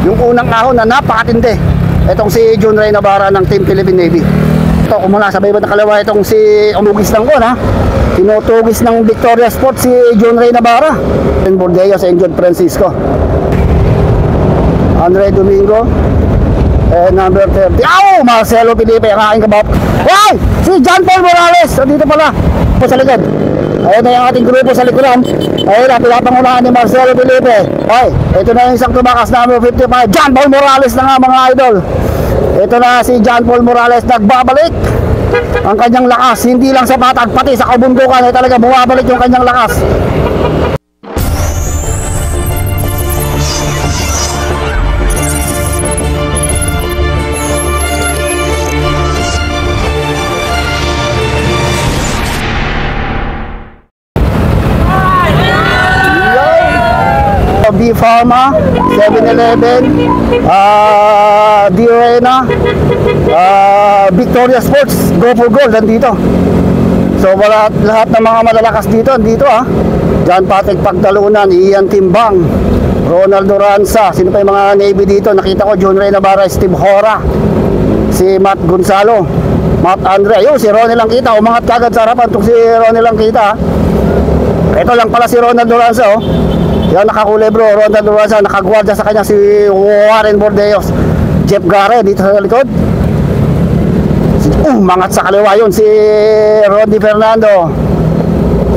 Yung unang ahon na napakatindi. Itong si John Ray Navarra ng Team Philippine Navy. Ito, kung muna sabay ba na kalawa itong si umugis lang ko na. Tinutugis ng Victoria Sport si John Ray Navarra. Bordeaux sa John Francisco. Andre Domingo. Number 30. Marcelo Felipe, ang aking kabap. Wow! Si John Paul Morales. Dito pala. Po sa likod. Ayun na yung ating grupo sa likuran. Ayun na, pinapangunahan ni Marcelo Felipe. Ay, ito na yung isang tumakas, number 55. John Paul Morales na nga, mga idol. Ito na si John Paul Morales, nagbabalik ang kanyang lakas. Hindi lang sa patag, pati sa kabundukan ay talaga bumabalik yung kanyang lakas. B Pharma, 7-Eleven, Diorena, Victoria Sports, Go for Gold, nandito. So lahat ng mga malalakas dito, nandito John Patrick Pagtalunan, Ian Timbang, Ronald Duranza. Sino pa yung mga Navy dito? Nakita ko John Ray Navarra, Steve Hora, si Matt Gonzalo, Matt Andre. Ayun, si Ronald lang kita, umangat kagad sa harapan itong si Ronald lang kita. Ito lang pala si Ronald Duranza, yan, nakakulay bro, Ronald Duranza, nakagwardya sa kanya si Warren Bordeaux. Jeff Gare dito sa likod. Mangat sa kaliwa yun si Rodney Fernando.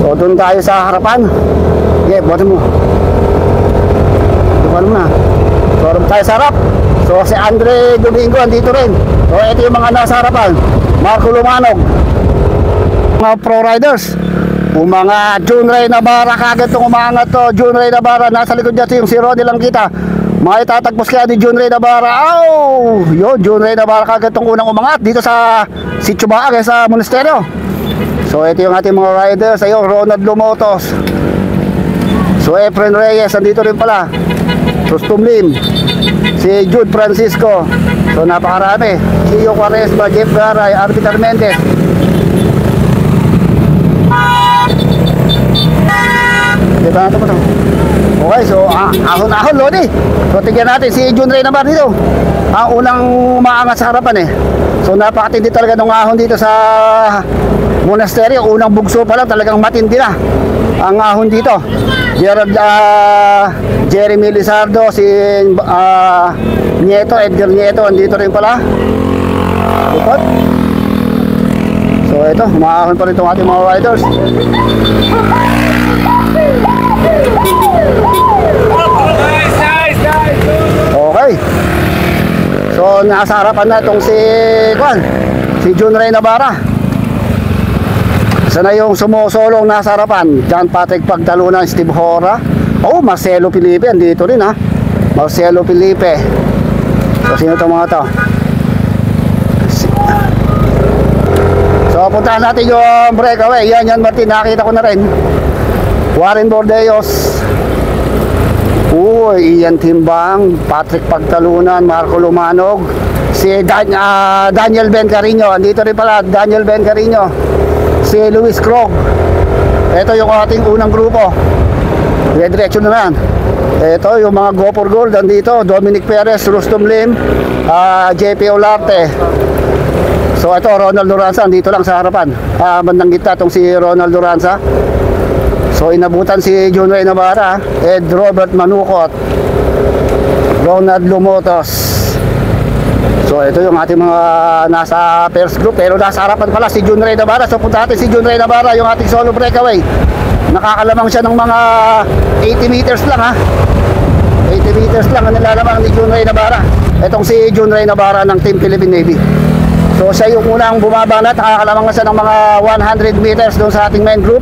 So doon tayo sa harapan. Okay, buhatin mo. Buhatin mo na. So doon tayo sa harap. So si Andre Domingo andito rin. So ito yung mga nasa harapan. Marco Lumanog, mga pro riders. Kung mga John Ray Navarra, kagad itong umangat to. John Ray Navarra, nasa likod niya yung si Rodney lang kita. Mga itatagpos kaya ni John Ray Navarra. Yun, John Ray Navarra kagad itong unang umangat dito sa Sitio Baag, sa Monasterio. So ito yung ating mga riders. Ayun, Ronald Lumotos. So Efren Reyes, andito rin pala. Rustum Lim, si Jude Francisco. So napakarami. Si Yo Quaresma, Jeff Garay, Arbiter Mendez. Okay, so ahon-ahon Lodi. So tignan natin si John Ray Navarra dito. Ang unang umaangat sa harapan So napakatindi talaga ng ahon dito sa Monasterio. Unang bugso pa lang talagang matindi na ang ahon dito. Jeremy Lizardo, si Nieto, Edgar Nieto, andito rin pala. Lipot. So ito, umaahon pa rin itong ating mga riders. Okay. So nasa harapan na itong si John Ray Navarra. Sana yung sumusolong nasa harapan, John Patrick Pagtalunan, Steve Hora. Marcelo Felipe andito rin Marcelo Felipe. So sino itong mga to? So puntahan natin yung breakaway. Yan Martin, nakita ko na rin. Warren Bordeaux, Ian Timbang, Patrick Pagtalunan, Marco Lumanog, si Daniel Ben Carino, andito rin pala Daniel Ben Carino, si Luis Krog. Ito yung ating unang grupo. Diretso na lang. Ito yung mga Go for Gold, andito Dominic Perez, Rustum Lim, JP Olarte. So ito Ronald Duranza, andito lang sa harapan. Bandang gitna itong si Ronald Duranza. So inabutan si John Ray Navarra, Ed Robert Manukot, Ronald Lumotos. So ito yung ating mga nasa first group, pero nasa harapan pala si John Ray Navarra. So punta natin si John Ray Navarra, yung ating solo breakaway. Nakakalamang siya ng mga 80 meters lang 80 meters lang ang nilalamang ni John Ray Navarra. Itong si John Ray Navarra ng Team Philippine Navy. So siya yung unang bumabanat, nakakalamang siya ng mga 100 meters doon sa ating main group.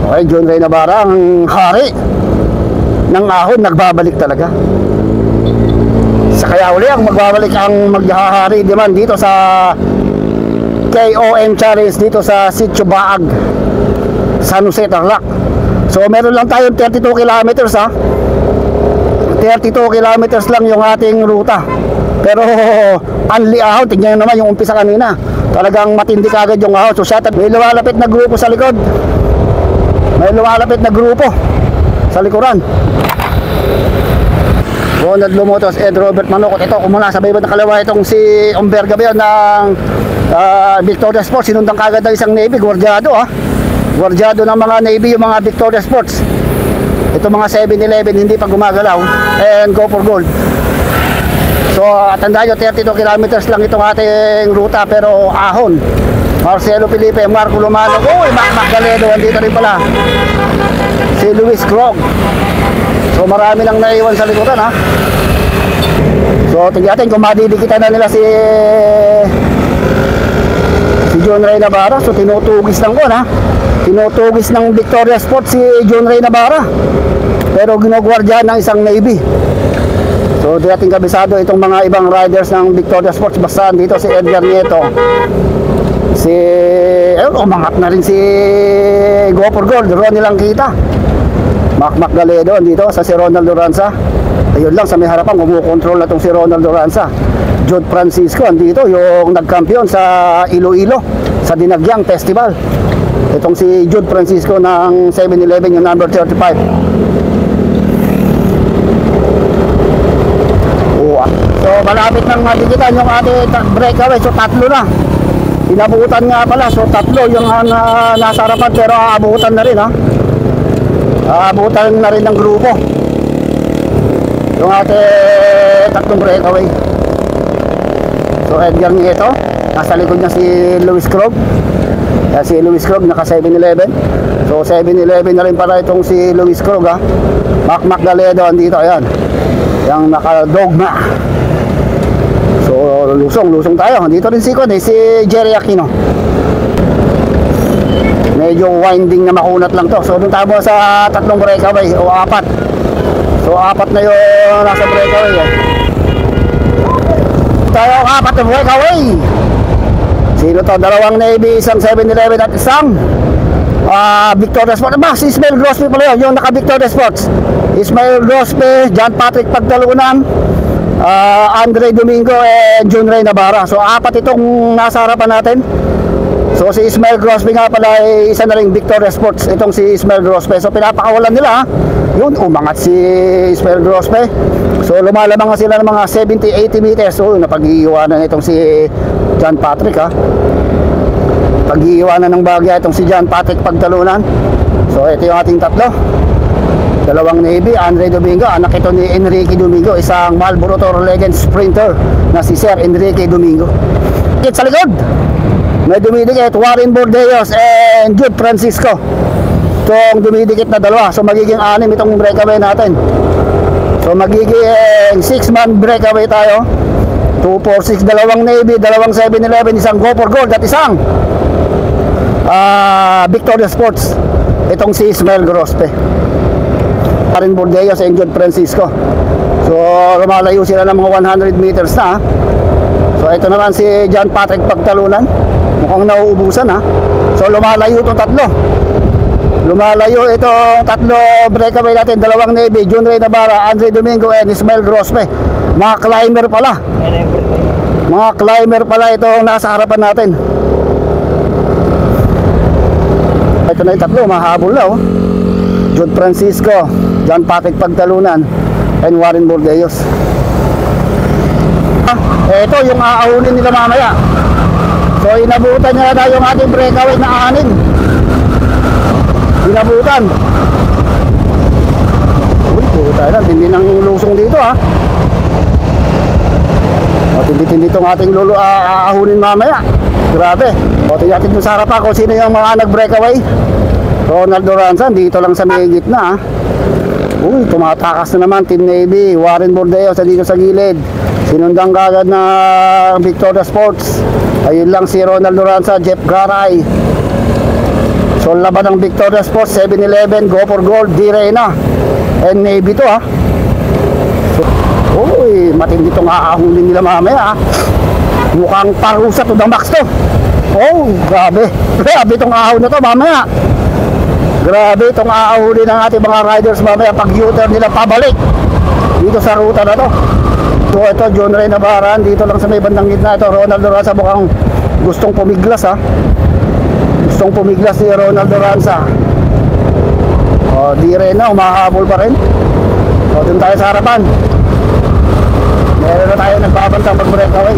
Okay, John Ray Navarra, ang hari ng ahon, nagbabalik talaga. Sa kaya uli ang magbabalik ang maghahari naman dito sa KOM Challenge dito sa Sitio Baag, San Jose, Tarlac. So meron lang tayong 32 kilometers 32 kilometers lang yung ating ruta. Pero anli ahon, tignan nyo naman yung umpisa kanina. Talagang matindi kagad yung ahon. So may lumalapit na grupo sa likod. May lumalapit na grupo sa likuran. Ronald Lumotos, Ed Robert Manokot. Ito, kumula sa baybat na kalawa, itong si Umber Gabion ng Victoria Sports. Sinundang kagad ng isang Navy, gwardyado gwardyado ng mga Navy yung mga Victoria Sports. Ito mga 7-Eleven hindi pa gumagalaw, and go for gold. So tandaan nyo, 32 kilometers lang itong ating ruta, pero ahon. Marcelo Felipe, Marco Lumano, Mac Galedo, andito rin pala si Luis Krog. So marami nang naiwan sa likuran, ha. So tingnan natin kung madidikitan na nila si John Ray Navarra. So tinutugis lang ko, ha. Tinutugis ng Victoria Sports si John Ray Navarra, pero ginugwardya ng isang Navy. So di natin kabisado itong mga ibang riders ng Victoria Sports. Basta dito si Edgar Nieto, si umangat na rin si Go for Gold, Ronnie lang kita. Mac Galedo dito sa si Ronald Duranza. Ayun lang sa may harapan, kumukontrol na itong si Ronald Duranza. Jude Francisco andito, yung nagkampiyon sa Iloilo sa Dinagyang Festival. Itong si Jude Francisco ng 7-Eleven, yung number 35. So malapit nang madikitan yung ating breakaway. So tatlo na. Inabutan nga pala. So tatlo yung nasa harapan, pero aabutan na rin, ha. Aabutan na rin ng grupo yung ating tatlong breakaway. So Edgar Nieto, nasa likod niya si Luis Krog. Si Luis Krog naka 7-Eleven. So 7-Eleven na rin para itong si Luis Krog, ha. Mac Galedo andito, ayan, yung naka Dogma. So lusong tayo. Dito rin si Jerry Aquino. Medyo winding na makunat lang to. So doon tayo sa tatlong breakaway o apat. So apat na yung nasa breakaway, tayo apat na breakaway. Sino to? Dalawang Navy, isang 7-Eleven at isang Victoria Sports. Si Ismael Grospe pala yun, yung naka Victoria Sports. Ismael Grospe, John Patrick Pagtalunan, Andre Domingo, and John Ray Navarra. So apat itong nasa harapan natin. So si Ismael Grospe nga pala ay isa na rin Victoria Sports, itong si Ismael Grospe. So pinapakawalan nila, ha. Yun, umangat si Ismael Grospe. So lumalamang sila ng mga 70-80 meters. So napag-iiwanan itong si John Patrick, ha. Pag-iiwanan ng bagya itong si John Patrick Pagtalunan. So ito yung ating tatlo. Dalawang Navy, Andre Domingo, anak ito ni Enrique Domingo, isang Marlboro Toro Legend sprinter na si Sir Enrique Domingo. Sa likod may dumidikit Warren Bordeos and Jude Francisco. Itong dumidikit na dalawa. So magiging 6 itong breakaway natin. So magiging 6-man breakaway tayo. 2, 4, 6, dalawang Navy, dalawang 7-Eleven, isang Go for Gold at isang Victoria Sports. Itong si Ismael Grospe, Warren Bordeos and Jude Francisco. So lumalayo sila ng mga 100 meters na, ha? So ito naman si John Patrick Pagtalunan, mukhang nauubusan, ha. So lumalayo itong tatlo. Lumalayo itong tatlo breakaway natin. Dalawang Navy, John Ray Navarra, Andre Domingo, and Ismael Grospe. Mga climber pala. Mga climber pala itong nasa harapan natin. Ito na yung tatlo, mahabol na, oh. Jude Francisco, John Patrick Pagtalunan, and Warren Bordeos. Ito yung aahulin nila mamaya. So inabutan niya na yung ating breakaway na 6. Inabutan. Uy, puta na, hindi nang lusong dito, ha. O, tindi-tindi itong ating aahunin mamaya. Grabe. O, tingnan natin sa harapan kung sino yung mga nag-breakaway. Ronald Duranza, dito lang sa may gitna, ha. Uy, tumatakas na naman Team Navy. Warren Bordeos dito sa gilid. Sinundang kagad na Victoria Sports. Ayun lang si Ronald Duranza, Jeff Garay. So laban ng Victoria Sports, 7-Eleven, Go for Gold, D-Reyna, and Navy to, ha. So, uy, matindi itong aahulin nila mamaya, ha. Mukhang parusa to the max to. Oh, grabe. Grabe itong ahon na to mamaya. Grabe itong aahulin ng ating mga riders mamaya pag U-turn nila pabalik dito sa ruta na to. So ito, John Ray Navarra, dito lang sa may bandang gitna. Ito, Ronald Duranza, mukhang gustong pumiglas, ha. Gustong pumiglas si Ronald Duranza. O, D-Reyna, umahabol pa rin. O, dun tayo sa harapan. Meron na tayo nagbabantang mag-breakaway.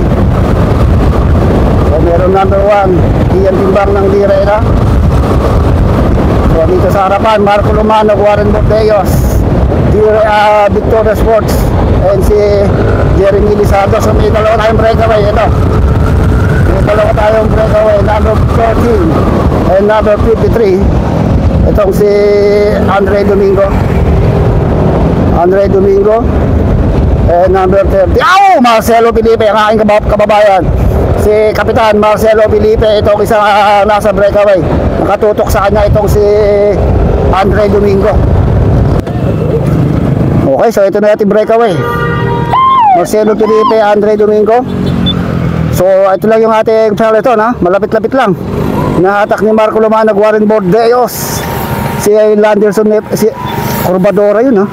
So meron number 1, Ian Timbang ng Direna. So dito sa harapan, Marco Lumano, Warren Bordeos, Victoria Sports, and si Jeremy Lizardo. So may dalawa tayong breakaway. Ito, may dalawa tayong breakaway, number 14 and number 53. Itong si Andre Domingo and number 30, Marcelo Felipe, ang aking kababayan, si Kapitan Marcelo Felipe. Itong isang nasa breakaway, nakatutok sa kanya itong si Andre Domingo. Okay, so ito na ating breakaway, Marcelo Felipe, Andre Domingo. So ito lang yung ating peloton, ha? Malapit-lapit lang. Nahatak ni Marco Lumanag, Warren Bordeos, si Landerson, si Corbadora yun, ha?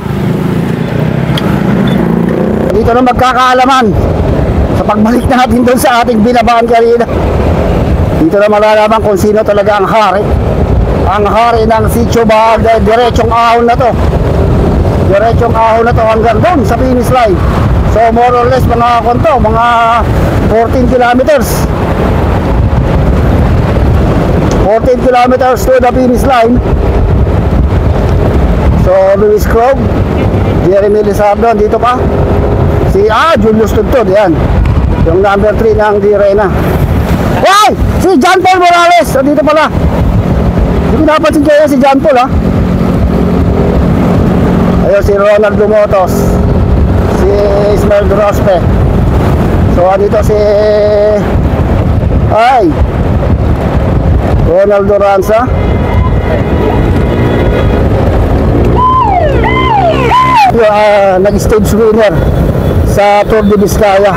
Dito na magkakaalaman sa pagbalik natin doon sa ating binabaan kanina. Dito na malalaman kung sino talaga ang hari. Ang hari ng Sitio Baag. Diretsong ahon na to. Diretsong ahon na to hanggang doon sa finish line. So more or less mga konto, mga 14 kilometers. 14 kilometers to the finish line. So Luis Krog, Jeremy Lizardo, dito pa. Si Julius Tudtod, yan. Yung number 3 ng Direna. Wow! Si John Paul Morales, dito pala. Hindi ko napansin kayo si John Paul, ha. Ayun si Ronald Dumotos, si Ismael Grospe. So dito si Ronald Duranza. Nag-stage winner sa Tour de Vizcaya,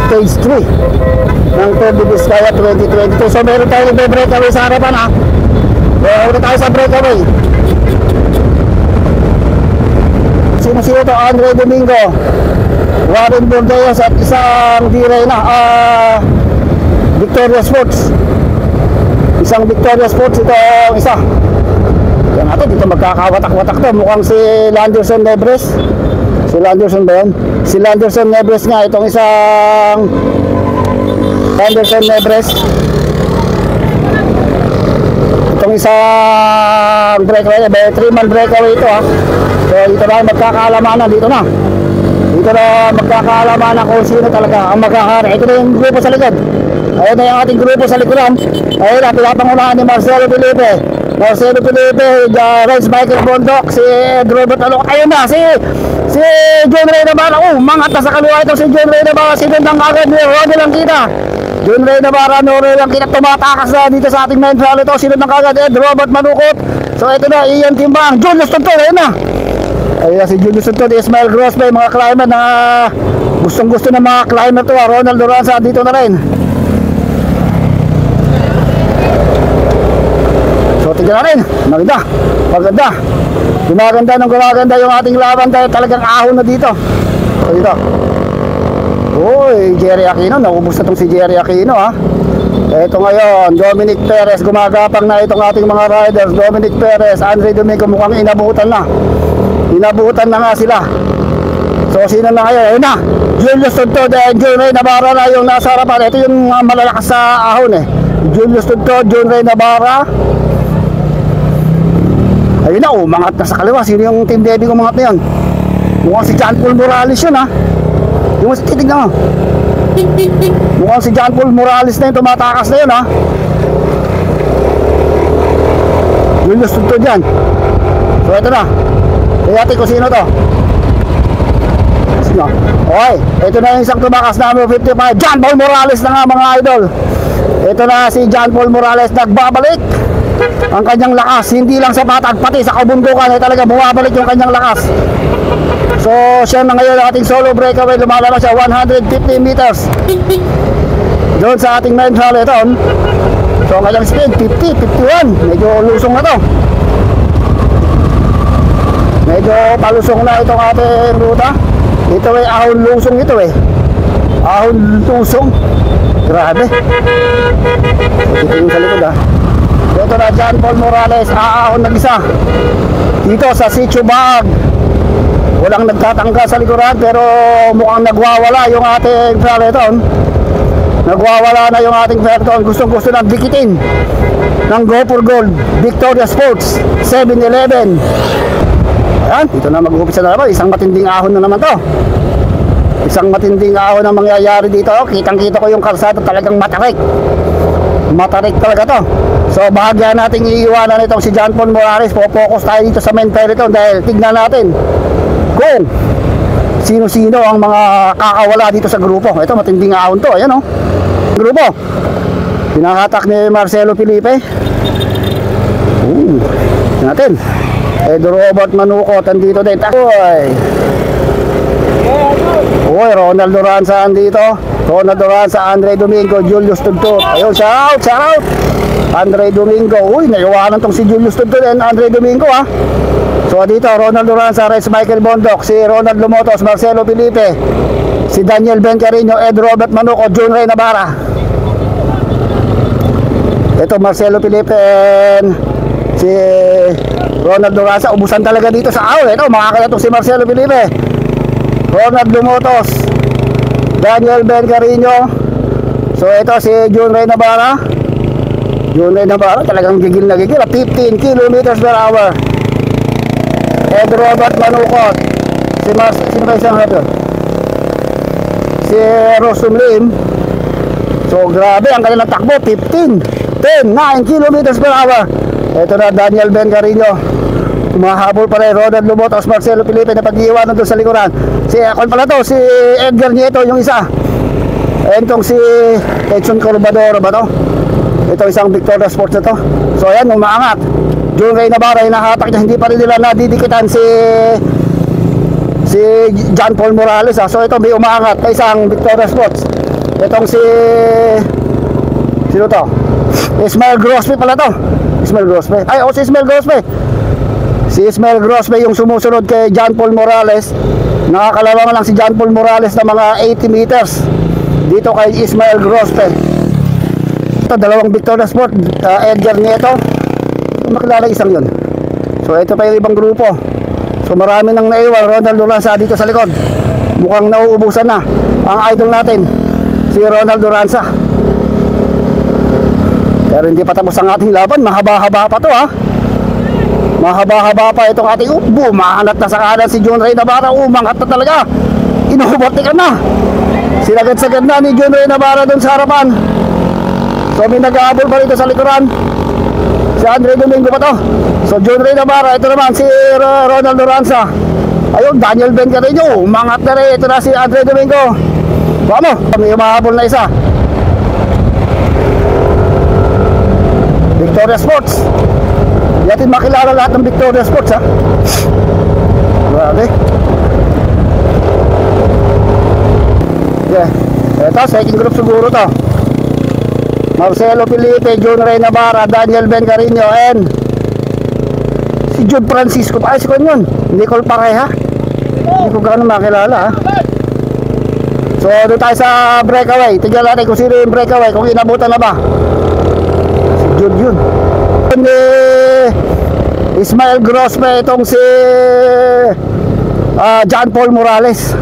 stage 3 ng Tour de Vizcaya 2022. So meron tayo breakaway sa harapan, ha. Meron tayo sa breakaway. Sino to? Andre Domingo, Warren Bordeos at isang Direna, Victoria Sports. Isang Victoria Sports ito, isa. Yan natin, dito magkakawatak-watak to. Mukhang si Landerson Nebres. Si Landerson ba yan? Si Landerson Nebres nga, itong isang Landerson Nebres. Itong isang breakaway, 3-man breakaway ito, ha. So dito na magkakaalamanan, dito na magkakaalamanan kung sino talaga ang magkakari. Ito na yung grupo sa likod. Ayun na yung ating grupo sa likuran. Ayun na, pinapangunahan ni Marcelo Felipe, Rice Michael Bondok, si Robert Alok. Ayun na, si John Ray Navarra. Mangat na sa kaliwa ito si John Ray Navarra. Sinundang agad niya, huwag nilang kita. John Ray Navarra, Nore lang kita, tumatakas na dito sa ating main trial ito. Sinundang agad Robert Manukot. So ito na, Ian Timbang, Julius Tudtod. Ayun na. Ayun na si Julius Tudtod, Ismael Grospe, mga climber na gustong-gusto ng mga climber to. Ronald Duranza dito na rin. So tignan natin, maganda. Gumaganda yung ating laban dahil talagang ahon na dito. So dito. Jerry Aquino, naubos na itong si Jerry Aquino, ha. Ito ngayon, Dominic Perez, gumagapang na itong ating mga riders. Dominic Perez, Andre Domingo, mukhang inabutan na nga sila. So sino na ngayon? Ayun na, Julius Tudtod and John Ray Navarra na yung nasa harapan. Ito yung malalakas sa ahon, Julius Tudtod, John Ray Navarra. Ayun na, umangat na sa kaliwa. Sino yung team baby kong umangat na yun? Mukhang si John Paul Morales yun, ha. Yung titignan mo, mukhang si John Paul Morales na yung tumatakas na yun, ha. Julius Tudtod yan. So ito na, kaya ko sino to. Okay, ito na yung isang tumakas, number 55, John Paul Morales na nga, mga idol. Ito na si John Paul Morales, nagbabalik ang kanyang lakas, hindi lang sa patag, pati sa kabundukan ay talaga bumabalik yung kanyang lakas. So siya na ngayon ang ating solo breakaway, lumalabas siya 150 meters doon sa ating main peloton. So ang kanyang speed 50, 51, medyo lusong na to, medyo palusong na itong ating ruta. Ito ay ahon lusong, ito ahon lusong, grabe. Ito yung sa likod, ha. Ito na John Paul Morales, aahon nag-isa dito sa Sitio Baag Walang nagtatangka sa likuran, pero mukhang nagwawala yung ating peloton. Nagwawala na yung ating peloton. Gustong-gusto nang dikitin ng Go for Gold Victoria Sports 7-Eleven. Ayan, ito na mag-umpisa na naman. Isang matinding ahon na naman to. Isang matinding ahon ang mangyayari dito. Kitang-kita ko yung kalsada, talagang matarik. Matarik talaga to. So bahagya nating iiwanan itong si John Paul Morales. Focus tayo dito sa main peloton dahil tignan natin kung sino-sino ang mga kakawala dito sa grupo. Ito matinding ahon to. Ayan o, grupo. Pinakatak ni Marcelo Felipe. Natin Edo Robert Manukot andito din. Uy, Ronald Duranza andito. Ronald Duranza, Andre Domingo, Julius Tudtut. Ayun, shout out Andre Domingo. Uy, naiwanan tong si Julius Tudtut and Andre Domingo ha. So dito Ronald Duranza, Rez Michael Bondok, si Ronald Lumotos, Marcelo Felipe, si Daniel Ben Carino, Ed Robert Manuco, John Ray Navarra. Ito Marcelo Felipe and si Ronald Duranza. Ubusan talaga dito sa aw. Ito makakala si Marcelo Felipe, Ronald Lumotos, Daniel Ben Carino. So ito si John Ray Navarra. John Ray Navarra talagang gigil na gigil. 15 kilometers per hour. Ed Robert Manukot, sino pa isang rapper? Si Rosum Lim. So grabe ang kanilang takbo, 15, 10, 9 kilometers per hour. Ito na Daniel Ben Carino. Humahabol pa rin Ronald Lumotos, Marcelo Felipe na pag-iiwanan doon sa likuran. Si Akon pala to, si Edgar Nieto yung isa. Entong si Edson Corbadoro ba to? Ito isang Victoria Sports na to. So ayan, umaangat. John Ray Navarra, hinahatak niya, hindi pa rin nila nadidikitan si John Paul Morales ha. So ito may umaangat na isang Victoria Sports. Itong si sino to? Ismael Grospe pala to. Ismael Grospe. Ay, si Ismael Grospe. Si Ismael Grospe yung sumusunod kay John Paul Morales. Nakakalawang lang si John Paul Morales na mga 80 meters dito kay Ismael Grospe. Ito dalawang Victoria Sport, Edgar Nieto. Makilala isang yun. So ito pa yung ibang grupo. So marami nang naiwan. Ronald Duranza dito sa likod. Mukhang nauubusan na ang idol natin, si Ronald Duranza. Pero hindi pa tapos ang ating laban. Mahaba-haba pa to ha. Mahaba-haba pa itong ating bumahanat na sa kanan si John Ray Navarra. Umangat na talaga. Inuhubotikan na. Sinagad-sagad na ni John Ray Navarra dun sa harapan. So may nag-aabol pa rito sa likuran. Si Andre Domingo pa to. So John Ray Navarra. Ito naman si Ronald Duranza. Ayun, Daniel Ben Carino. Umangat na rin. Ito na si Andre Domingo. Vamos, may umahabol na isa. Victoria Sports. Hindi natin makilala lahat ng Victoria Sports ha. Grabe. Yeah. Ito, second group siguro to. Marcelo Felipe, John Ray Navarra, Daniel Ben Carino, and si Jude Francisco. Ay, si Kon yun, Nicole Pareha. Hindi ko gano'n makilala ha. So doon tayo sa breakaway. Tignan natin kung sino yung breakaway, kung inabutan na ba. Si Jude yun. Ismael Grospe, itong si John Paul Morales.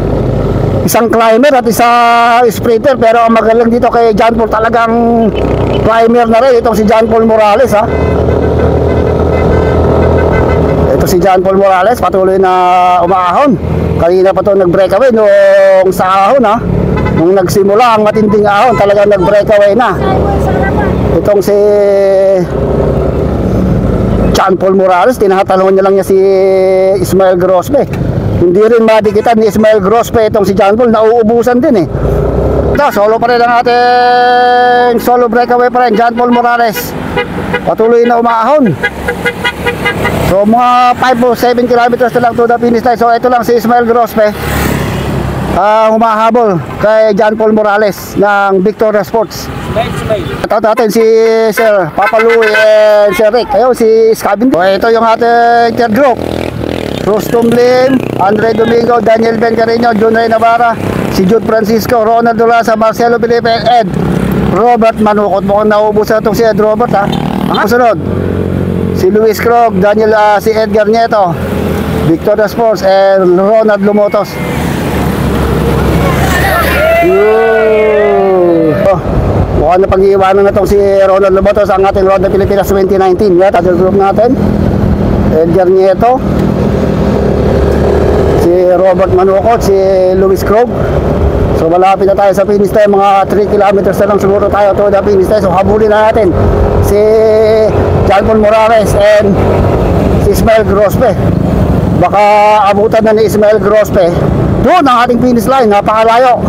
Isang climber at isang sprinter. Pero ang magaling dito kay John Paul, talagang climber na rin itong si John Paul Morales ha. Ito si John Paul Morales, patuloy na umaahon. Kanina pa ito nag-breakaway noong sa ahon ha. Nung nagsimula ang matinding ahon, talagang nag-breakaway na. Itong si John Paul Morales, tinatanong niya lang niya si Ismael Grospe. Hindi rin madikitan ni Ismael Grospe itong si John Paul, nauubusan din eh. Ito, solo pa rin ang ating solo breakaway pa rin, John Paul Morales. Patuloy na umaahon. So mga 5 o 7 kilometers na lang to the finish line. So ito lang si Ismael Grospe, humahabol kay John Paul Morales ng Victoria Sports. Ito natin si Sir Papa Louie and Sir Rick. Ayun si Scabin. So ito yung ating third group. Rustum Lim, Andre Domingo, Daniel Ben Carino, John Ray Navarra, si Jude Francisco, Ronald Duranza, Marcelo Felipe, Ed Robert Manukot. Mukhang nauubusan itong si Ed Robert ha. Ang kasunod, si Luis Krog, si Edgar Nieto, Victoria Sports and Ronald Lumotos. Oh, mukhang napag-iwanan na itong si Ronald Lumotos, ang ating Ronda Pilipinas 2019. Yan, title group natin. Edgar Nieto, si Robert Manukot, si Luis Krog. So malapit na tayo sa finish tayo, mga 3 kilometers na lang siguro tayo to the finish tayo. So habulin na natin si John Paul Morales and si Ismael Grospe. Baka abutan na ni Ismael Grospe doon ang ating finish line, napakalayo.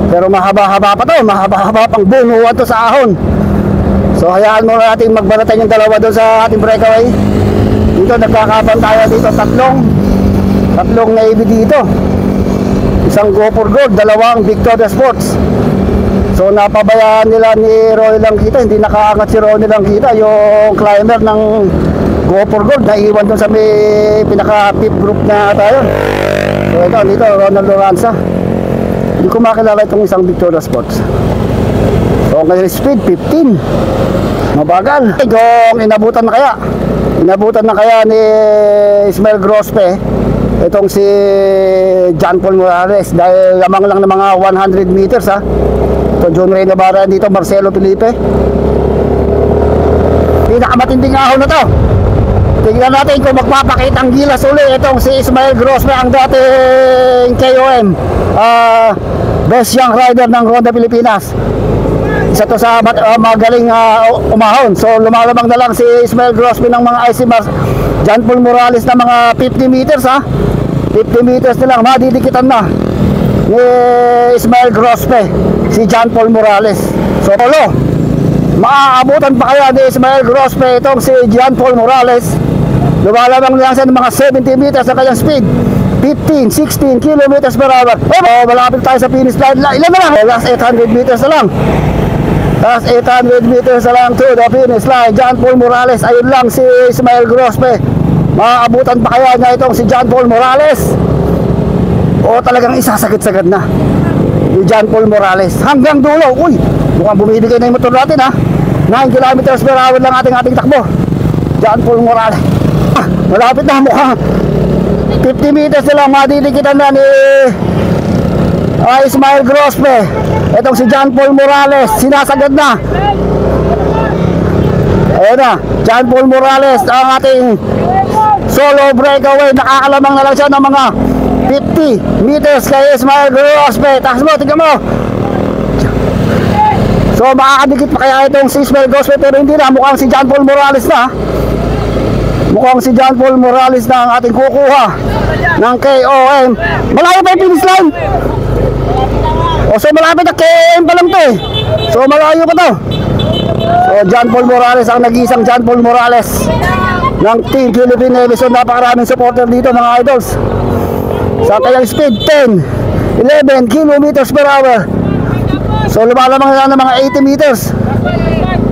Pero mahaba-haba pa to, mahaba-haba pang bunuan to sa ahon. So hayaan mo natin magbanatan yung dalawa doon sa ating breakaway. Dito nagkakapan tayo dito, tatlong Navy dito. Isang Go for Gold, dalawang Victoria Sports. So napabayaan nila ni Roy Langkita, hindi nakaangat si Roy Langkita, yung climber ng Go for Gold, naiwan doon sa may pinaka-fifth group na tayo. So ito, dito, Ronald Loranza. Hindi ko makilala itong isang Victoria Sports. So ngayon speed 15, mabagal. Kung inabutan na kaya ni Ismael Grospe itong si John Paul Morales, dahil lamang lang ng mga 100 meters ha. So John Ray Navarra dito, Marcelo Felipe. Pinakamatinding ahon na to. Tingnan natin kung magpapakitang gilas uli itong si Ismael Grospe, ang dating KOM, best young rider ng Ronda Pilipinas. Isa to sa magaling umahon. So lumalabang na lang si Ismael Grospe ng mga IC John Paul Morales na mga 50 meters ha. 50 meters na lang, madidikitan na ni Ismael Grospe si John Paul Morales. So polo, maaabutan pa kaya ni Ismael Grospe itong si John Paul Morales? Lumalabang lang siya ng mga 70 meters sa kanyang speed, 15, 16 kilometers per hour. Oh, malapit tayo sa finish line. Ilan na lang? Last 800 meters na lang. Last 800 meters na lang to the finish line. John Paul Morales, ayun lang si Ismael Grospe. Maaabutan pa kaya niya itong si John Paul Morales? O talagang isasagad-sagad na ni John Paul Morales hanggang dulo? Uy, mukhang bumibigay na yung motor natin ha. 9 kilometers per hour lang ating takbo. John Paul Morales, malapit na, mukhang 50 meters na lang, madidikitan na ni Ismael Grospe itong si John Paul Morales. Sinasagad na. Ayun na, John Paul Morales, ang ating solo breakaway. Nakakalamang na lang siya ng mga 50 meters kay Ismael Grospe. Taas mo, tingnan mo. So makakadikit pa kaya itong si Ismael Grospe, pero hindi na, mukhang si John Paul Morales na. Mukhang si John Paul Morales na ang ating kukuha ng KOM. Malayo pa yung finish line. O so malapit na, KOM pa lang to eh. So malayo pa to. So John Paul Morales, ang nag-iisang John Paul Morales ng Team Philippine Navy. So napakaraming supporter dito mga idols. Sa kanyang speed 10, 11 kilometers per hour. So lumalamang na ng mga 80 meters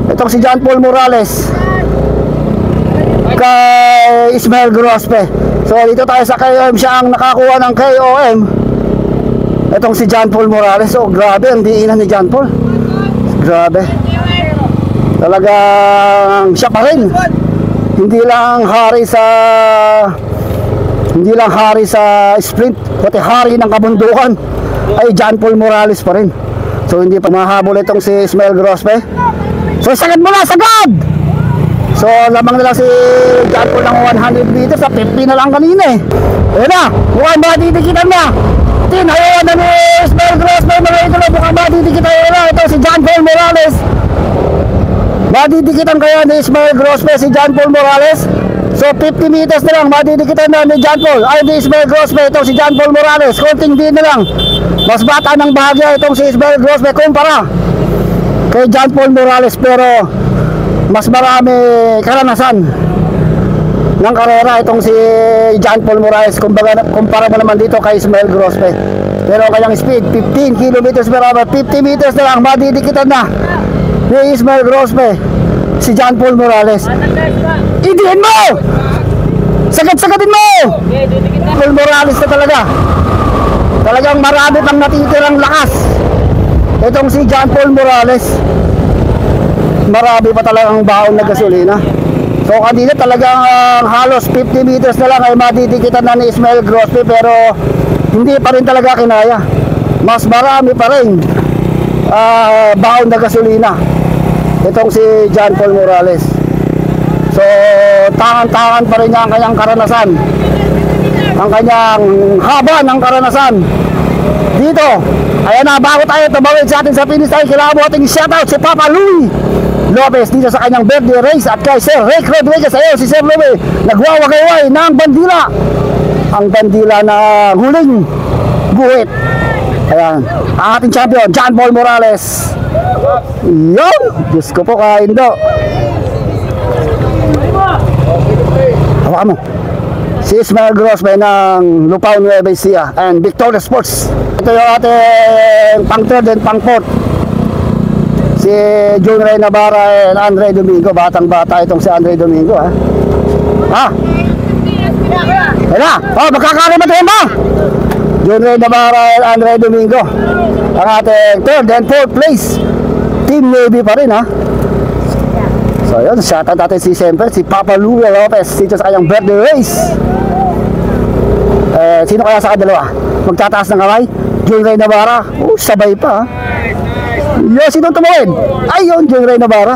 itong si John Paul Morales kay Ismael Grospe. So dito tayo sa KOM, siya ang nakakuha ng KOM, itong si John Paul Morales. So grabe ang diinan ni John Paul. Grabe. Talagang siya pa rin. Hindi lang hari sa sprint, pati hari ng kabundukan ay John Paul Morales pa rin. So hindi pa mahabol itong si Ismael Grospe. So sagad mo na, sagad! So lamang na lang si John Paul ng 100 meters, sa 50 na lang kanina eh. Ayun na, mukhang madidikitan na. Tinayawan na ni Ismael Grospe, mga ito na, mukhang madidikitan na. Ito si John Paul Morales. Madidikitan kaya ni Ismael Grospe si John Paul Morales? So 50 meters na lang, madidikitan na ni John Paul, ay ni Ismael Grospe itong si John Paul Morales. Konting din na lang, mas bata ng bahagya itong si Ismael Grospe kumpara kay John Paul Morales, pero mas marami karanasan ng karera itong si John Paul Morales kumpara mo naman dito kay Ismael Grospe. Pero kanyang speed 15 kilometers per hour, 50 meters na lang, madidikitan na ni Ismael Grospe si John Paul Morales. Idiin mo! Sagad-sagadin mo! Paul Morales na talaga. Talagang marami pang natitirang lakas itong si John Paul Morales. Marami pa talagang baon na gasolina. So kanina talagang halos 50 meters na lang ay madidikitan na ni Ismael Grospe, pero hindi pa rin talaga kinaya. Mas marami pa rin baon na gasolina itong si John Paul Morales. So tangan-tangan pa rin niya ang kanyang karanasan, ang kanyang haba ng karanasan dito. Ayan na, bago tayo tumawid sa atin sa finish line, kailangan mo ating shoutout si Papa Louie Lopez dito sa kanyang birthday race, at kay Sir Rick Rodriguez. Ayaw si Sir Louie nagwawagayway ng bandila, ang bandila na huling guhit. Ayan, ang ating champion John Paul Morales. Yun, Diyos ko po, kaindo. Hawakan mo si Ismael Grospe ng Lupao Nueva Ecija and Victoria Sports. Ito yung ating pang third and pang fourth, si John Ray Navarra and Andre Domingo. Batang bata itong si Andre Domingo, ha? Hala, magkakarimatin ba? John Ray Navarra and Andre Domingo, ang ating third and fourth place. Team Navy pa rin, ha? So yun, shoutout natin siyempre si Papa Louie Lopez dito sa kanyang birthday race. Sino kaya sa kadalawa magtataas ng kamay? John Ray Navarra. Sabay pa, ha? Yo, sino tumawid? Ayun, John Ray Navarra.